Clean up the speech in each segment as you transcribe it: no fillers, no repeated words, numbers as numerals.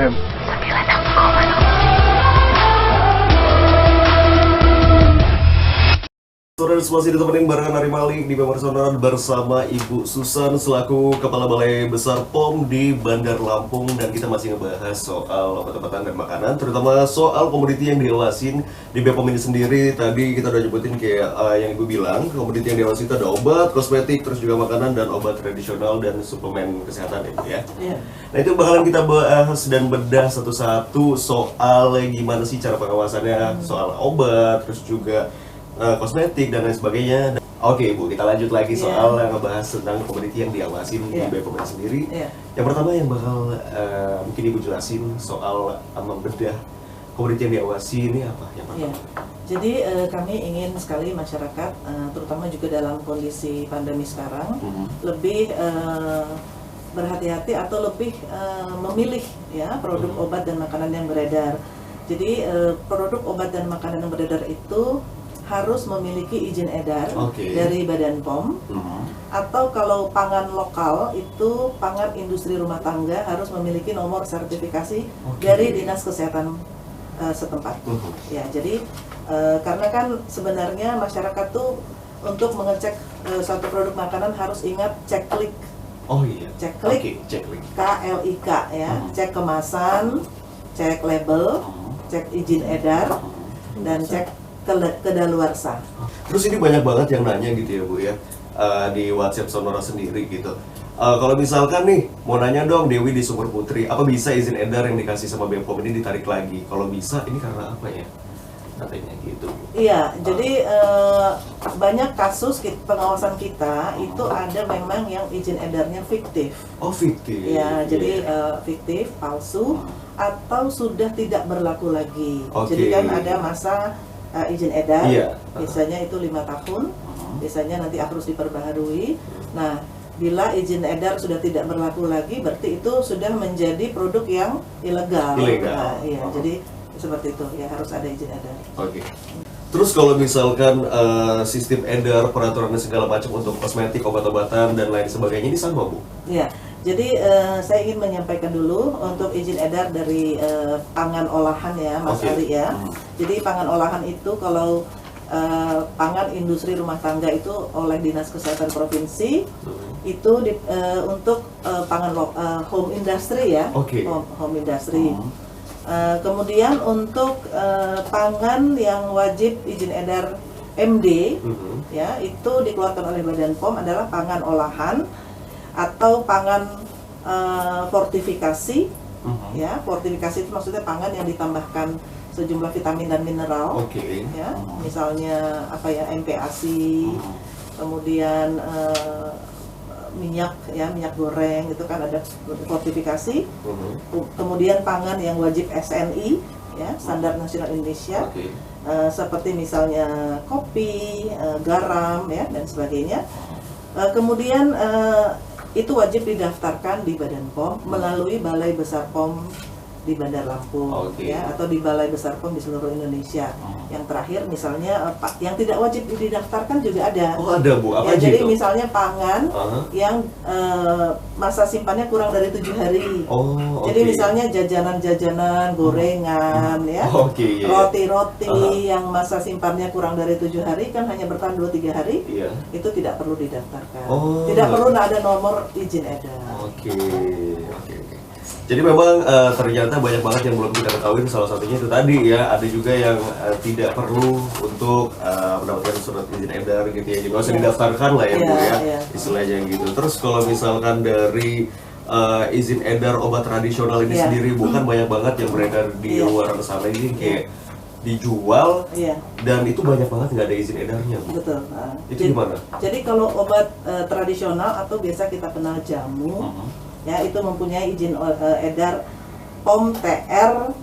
FM. Saudara masih ditemenin barengan Ari Malik di Memori Sonora bersama Ibu Susan selaku Kepala Balai Besar POM di Bandar Lampung, dan kita masih ngebahas soal obat-obatan dan makanan, terutama soal komoditi yang diawasin di BPOM ini sendiri. Tadi kita udah nyebutin kayak yang Ibu bilang, komoditi yang diawasin itu ada obat, kosmetik, terus juga makanan dan obat tradisional dan suplemen kesehatan ya. Iya. Nah itu bakalan kita bahas dan bedah satu-satu soal gimana sih cara pengawasannya soal obat, terus juga kosmetik dan lain sebagainya. Oke Bu, kita lanjut lagi soal ngebahas tentang komoditi yang diawasin di BPOM sendiri. Yang pertama yang bakal mungkin Ibu jelasin soal membedah komoditi yang diawasi ini apa yang pertama? Jadi kami ingin sekali masyarakat, terutama juga dalam kondisi pandemi sekarang, lebih berhati-hati atau lebih memilih ya produk obat dan makanan yang beredar. Jadi produk obat dan makanan yang beredar itu harus memiliki izin edar dari Badan POM, atau kalau pangan lokal itu pangan industri rumah tangga harus memiliki nomor sertifikasi dari Dinas Kesehatan setempat. Ya, jadi karena kan sebenarnya masyarakat tuh untuk mengecek suatu produk makanan harus ingat cek klik. Cek klik, KLIK ya, cek kemasan, cek label, cek izin edar, dan cek kedaluarsa. Terus ini banyak banget yang nanya gitu ya Bu ya, di WhatsApp Sonora sendiri gitu. Kalau misalkan nih mau nanya dong, Dewi di Sumber Putri, apa bisa izin edar yang dikasih sama BPOM ini ditarik lagi? Kalau bisa, ini karena apa ya? Katanya gitu. Iya, jadi banyak kasus pengawasan kita itu ada memang yang izin edarnya fiktif. Oh fiktif. Ya, jadi fiktif, palsu, atau sudah tidak berlaku lagi. Jadi kan ada masa izin edar, biasanya itu 5 tahun, biasanya nanti harus diperbaharui. Nah, bila izin edar sudah tidak berlaku lagi, berarti itu sudah menjadi produk yang ilegal. Nah, jadi seperti itu ya, harus ada izin edar. Terus kalau misalkan sistem edar, peraturannya segala macam untuk kosmetik, obat-obatan dan lain sebagainya ini sama Bu? Iya. Jadi saya ingin menyampaikan dulu untuk izin edar dari pangan olahan ya Mas Ari ya. Jadi pangan olahan itu kalau pangan industri rumah tangga itu oleh Dinas Kesehatan Provinsi itu untuk pangan home industry ya, home industry. Kemudian untuk pangan yang wajib izin edar MD ya, itu dikeluarkan oleh Badan POM adalah pangan olahan atau pangan fortifikasi. Ya, fortifikasi itu maksudnya pangan yang ditambahkan sejumlah vitamin dan mineral. Ya, misalnya apa ya, MPAC, kemudian minyak ya, minyak goreng itu kan ada fortifikasi. Kemudian pangan yang wajib SNI ya, Standar Nasional Indonesia. Seperti misalnya kopi, garam ya dan sebagainya. Kemudian itu wajib didaftarkan di Badan POM melalui Balai Besar POM di Bandar Lampung ya, atau di Balai Besar POM di seluruh Indonesia. Yang terakhir misalnya yang tidak wajib didaftarkan juga ada. Ada Bu, apa ya, jadi itu? Misalnya pangan yang masa simpannya kurang dari 7 hari. Jadi misalnya jajanan-jajanan, gorengan ya, roti-roti yang masa simpannya kurang dari 7 hari kan hanya bertahan 2-3 hari, itu tidak perlu didaftarkan. Tidak perlu ada nomor izin edar. Jadi memang ternyata banyak banget yang belum kita ketahui. Salah satunya itu tadi ya, ada juga yang tidak perlu untuk mendapatkan surat izin edar gitu ya. Jadi nggak usah didaftarkan lah ya Bu ya, istilahnya gitu. Terus kalau misalkan dari izin edar obat tradisional ini sendiri, bukan banyak banget yang beredar di luar sana ini kayak dijual dan itu banyak banget nggak ada izin edarnya Bu. Betul. Itu gimana? Jadi kalau obat tradisional atau biasa kita kenal jamu ya, itu mempunyai izin edar POM TR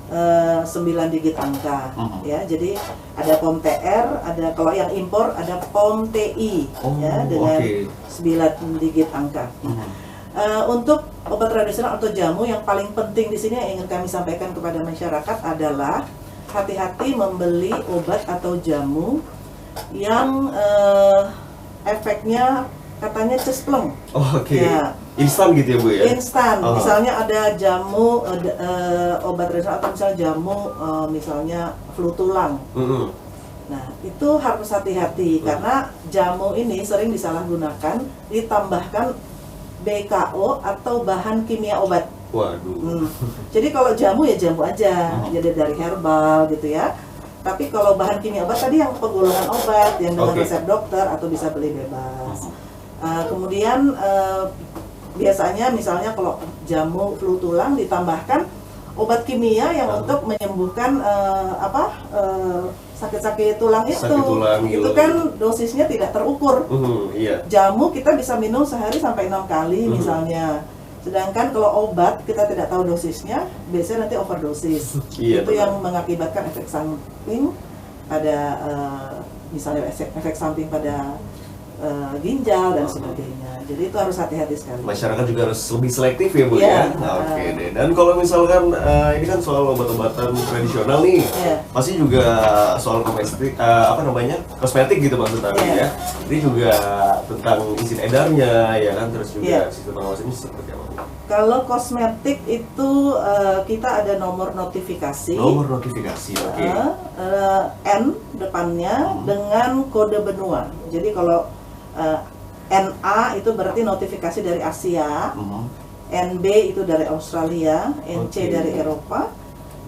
9 digit angka ya. Jadi ada POM TR, ada kalau yang impor ada POM TI ya dengan 9 digit angka. Untuk obat tradisional atau jamu, yang paling penting di sini yang ingin kami sampaikan kepada masyarakat adalah hati-hati membeli obat atau jamu yang efeknya katanya cespleng. Oke. Ya. Instan gitu ya Bu ya? Instan. Misalnya ada jamu obat tradisional atau misalnya jamu misalnya flu tulang. Nah, itu harus hati-hati karena jamu ini sering disalahgunakan, ditambahkan BKO atau bahan kimia obat. Waduh. Jadi kalau jamu ya jamu aja, jadi dari herbal gitu ya. Tapi kalau bahan kimia obat tadi yang penggolongan obat yang dengan resep dokter atau bisa beli bebas. Kemudian biasanya misalnya kalau jamu flu tulang ditambahkan obat kimia yang untuk menyembuhkan sakit-sakit tulang itu. Sakit tulang, itu kan dosisnya tidak terukur. Iya. Jamu kita bisa minum sehari sampai 6 kali misalnya. Sedangkan kalau obat kita tidak tahu dosisnya, biasanya nanti overdosis. Iya, itu yang mengakibatkan efek samping pada misalnya efek samping pada ginjal dan sebagainya. Jadi itu harus hati-hati sekali. Masyarakat juga harus lebih selektif ya Bu ya. Oke deh. Dan kalau misalkan ini kan soal obat-obatan tradisional nih, pasti juga soal kosmetik gitu maksudnya ya. Ini juga tentang izin edarnya ya kan, terus juga sistem pengawasannya seperti apa Bu? Kalau kosmetik itu kita ada nomor notifikasi. Nomor notifikasi, oke. N depannya dengan kode benua. Jadi kalau NA itu berarti notifikasi dari Asia, NB itu dari Australia, NC dari Eropa,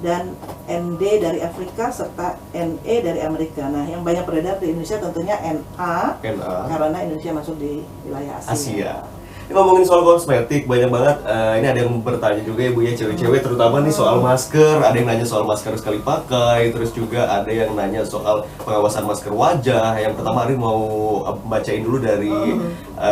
dan ND dari Afrika, serta NE dari Amerika. Nah, yang banyak beredar di Indonesia tentunya NA. Karena Indonesia masuk di wilayah Asia. Ini ngomongin soal kosmetik, banyak banget, ini ada yang bertanya juga ya Bu ya, cewek-cewek terutama nih soal masker, ada yang nanya soal masker sekali pakai, terus juga ada yang nanya soal pengawasan masker wajah. Yang pertama hari mau bacain dulu dari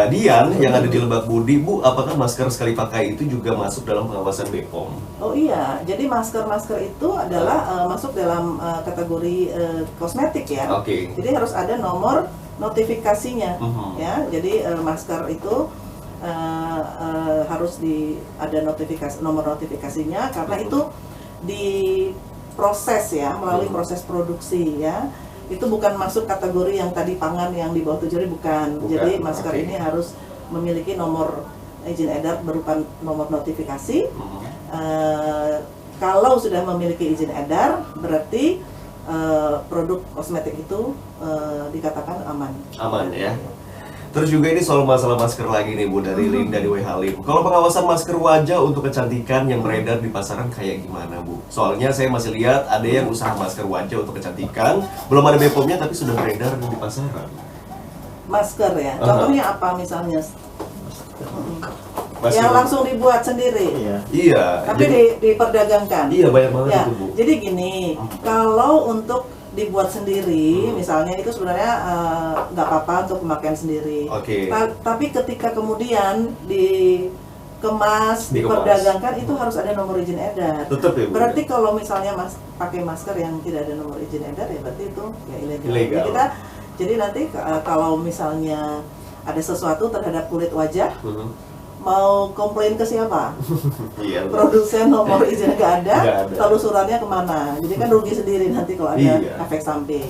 Dian yang ada di Lebak Budi. Bu, apakah masker sekali pakai itu juga masuk dalam pengawasan BPOM? Oh iya, jadi masker-masker itu adalah masuk dalam kategori kosmetik ya. Jadi harus ada nomor notifikasinya ya. Jadi masker itu harus ada nomor notifikasinya karena itu diproses ya melalui proses produksi ya. Itu bukan masuk kategori yang tadi pangan yang di bawah 7 hari, bukan. Jadi masker ini harus memiliki nomor izin edar berupa nomor notifikasi. Kalau sudah memiliki izin edar berarti produk kosmetik itu dikatakan aman. Aman ya. Terus juga ini soal masalah masker lagi nih Bu, dari Linda di WH Halim. Kalau pengawasan masker wajah untuk kecantikan yang beredar di pasaran kayak gimana Bu? Soalnya saya masih lihat ada yang usaha masker wajah untuk kecantikan, belum ada BPOM-nya tapi sudah beredar di pasaran. Masker ya? Contohnya apa misalnya? Yang langsung dibuat sendiri? Iya. Tapi diperdagangkan? Iya, banyak banget itu Bu. Jadi gini, kalau untuk dibuat sendiri, misalnya itu sebenarnya nggak apa-apa untuk pemakaian sendiri. Tapi ketika kemudian dikemas, diperdagangkan, itu harus ada nomor izin edar. Tetap ya Bu. Berarti kalau misalnya pakai masker yang tidak ada nomor izin edar ya berarti itu ya ilegal. Jadi nanti kalau misalnya ada sesuatu terhadap kulit wajah, mau komplain ke siapa? Produsen nomor izin nggak ada, telusurannya kemana? Jadi kan rugi sendiri nanti kalau ada efek samping.